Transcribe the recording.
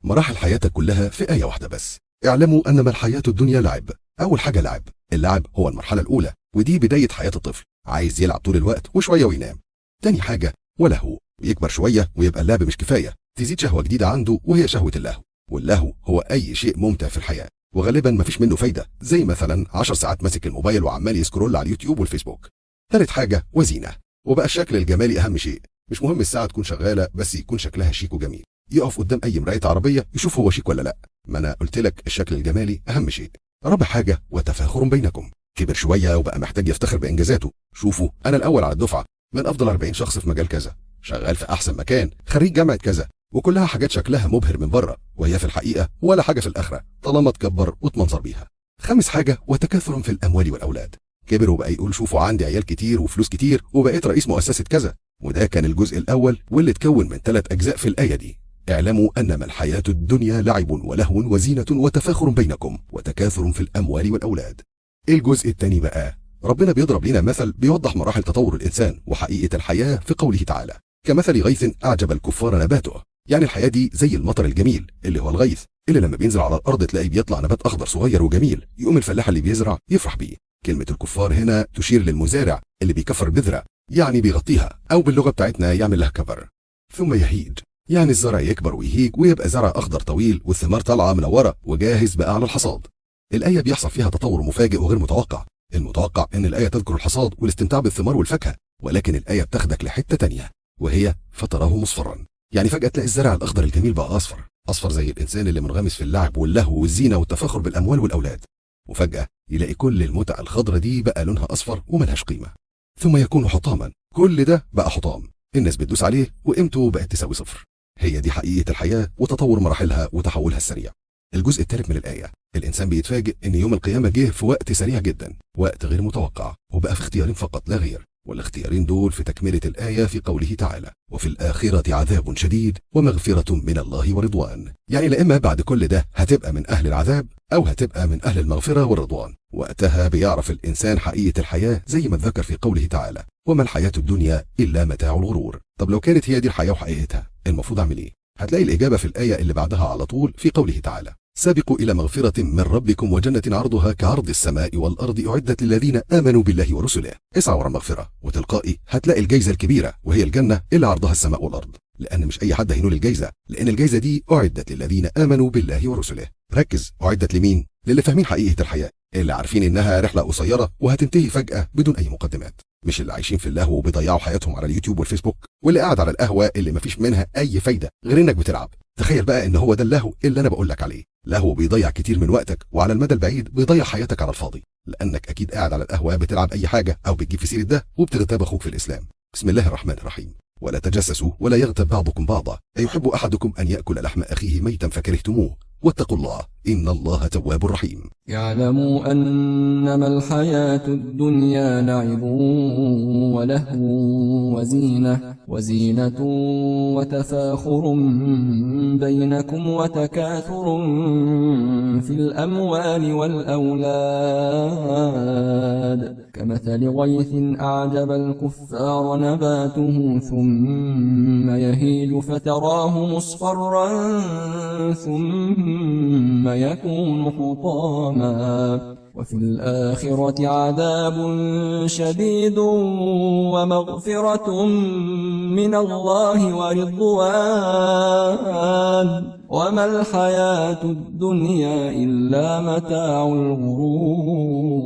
مراحل حياتك كلها في آية واحدة بس. اعلموا أنما الحياة الدنيا لعب. أول حاجة لعب. اللعب هو المرحلة الأولى، ودي بداية حياة الطفل، عايز يلعب طول الوقت وشوية وينام. تاني حاجة ولهو، ويكبر شوية ويبقى اللعب مش كفاية، تزيد شهوة جديدة عنده وهي شهوة اللهو. واللهو هو أي شيء ممتع في الحياة وغالبا مفيش منه فايدة، زي مثلا 10 ساعات ماسك الموبايل وعمال يسكرول على اليوتيوب والفيسبوك. تالت حاجة وزينة، وبقى الشكل الجمالي أهم شيء. مش مهم الساعة تكون شغالة، بس يكون شكلها شيك وجميل. يقف قدام أي مراية عربية يشوف هو شيك ولا لأ. ما أنا قلت لك الشكل الجمالي أهم شيء. رابع حاجة وتفاخر بينكم. كبر شوية وبقى محتاج يفتخر بإنجازاته. شوفوا أنا الأول على الدفعة، من أفضل 40 شخص في مجال كذا، شغال في أحسن مكان، خريج جامعة كذا، وكلها حاجات شكلها مبهر من بره، وهي في الحقيقة ولا حاجة في الآخرة طالما تكبر وتمنظر بيها. خامس حاجة وتكاثر في الأموال والأولاد. كبر وبقى يقول شوفوا عندي عيال كتير وفلوس كتير وبقيت رئيس مؤسسة كذا. وده كان الجزء الأول واللي اتكون من 3 أجزاء في الآية دي. اعلموا أنما الحياة الدنيا لعب ولهو وزينة وتفاخر بينكم وتكاثر في الأموال والأولاد. الجزء الثاني بقى، ربنا بيضرب لنا مثل بيوضح مراحل تطور الإنسان وحقيقة الحياة في قوله تعالى: كمثل غيث أعجب الكفار نباته. يعني الحياة دي زي المطر الجميل اللي هو الغيث، اللي لما بينزل على الأرض تلاقي بيطلع نبات أخضر صغير وجميل، يقوم الفلاح اللي بيزرع يفرح بيه. كلمة الكفار هنا تشير للمزارع اللي بيكفر بذرة، يعني بيغطيها، أو باللغة بتاعتنا يعمل لها كفر. ثم يهيج، يعني الزرع يكبر ويهيج ويبقى زرع أخضر طويل والثمار طالعة منورة وجاهز بقى على الحصاد. الآية بيحصل فيها تطور مفاجئ وغير متوقع. المتوقع إن الآية تذكر الحصاد والاستمتاع بالثمار والفاكهة، ولكن الآية بتاخدك لحتة تانية، وهي فتراه مصفرا. يعني فجأة تلاقي الزرع الأخضر الجميل بقى أصفر زي الإنسان اللي منغمس في اللعب واللهو والزينة والتفاخر بالأموال والأولاد. وفجأة يلاقي كل المتع الخضرة دي بقى لونها أصفر وملهاش قيمة. ثم يكون حطاما، كل ده بقى حطام، الناس بتدوس عليه وقيمته بقت تساوي صفر. هي دي حقيقة الحياة وتطور مراحلها وتحولها السريع. الجزء الثالث من الآية، الإنسان بيتفاجئ إن يوم القيامة جه في وقت سريع جدا، وقت غير متوقع، وبقى في اختيارين فقط لا غير. والاختيارين دول في تكملة الآية في قوله تعالى: وفي الآخرة عذاب شديد ومغفرة من الله ورضوان. يعني لا إما بعد كل ده هتبقى من أهل العذاب أو هتبقى من أهل المغفرة والرضوان. وقتها بيعرف الإنسان حقيقة الحياة زي ما ذكر في قوله تعالى: وما الحياة الدنيا إلا متاع الغرور. طب لو كانت هي دي الحياة وحقيقتها، المفروض أعمل إيه؟ هتلاقي الإجابة في الآية اللي بعدها على طول في قوله تعالى: سابقوا إلى مغفرة من ربكم وجنة عرضها كعرض السماء والأرض أعدت للذين آمنوا بالله ورسله. اسعى ورا المغفرة وتلقائي هتلاقي الجايزة الكبيرة، وهي الجنة اللي عرضها السماء والأرض. لأن مش أي حد هينول الجايزة، لأن الجايزة دي أعدت للذين آمنوا بالله ورسله. ركز، أعدت لمين؟ للي فاهمين حقيقة الحياة، اللي عارفين إنها رحلة قصيرة وهتنتهي فجأة بدون أي مقدمات. مش اللي عايشين في اللهو وبيضيعوا حياتهم على اليوتيوب والفيسبوك، واللي قاعد على القهوة اللي مفيش منها أي فايدة غير إنك بتلعب. تخيل بقى إن هو ده اللهو اللي أنا بقول لك عليه. لهو بيضيع كتير من وقتك، وعلى المدى البعيد بيضيع حياتك على الفاضي، لأنك أكيد قاعد على القهوة بتلعب أي حاجة أو بتجيب في سيرة ده وبتغتاب أخوك في الإسلام. بسم الله الرحمن الرحيم. ولا تجسسوا ولا يغتب بعضكم بعضا أيحب أحدكم أن يأكل لحم أخيه ميتا فكرهتموه واتقوا الله إن الله تواب رحيم. يعلموا أنما الحياة الدنيا لعب ولهو وزينة وتفاخر بينكم وتكاثر في الأموال والأولاد كمثل غيث أعجب الكفار نباته ثم يهيج فتراه مصفرا ثم يكون حطاما وفي الآخرة عذاب شديد ومغفرة من الله ورضوان وما الحياة الدنيا إلا متاع الغرور.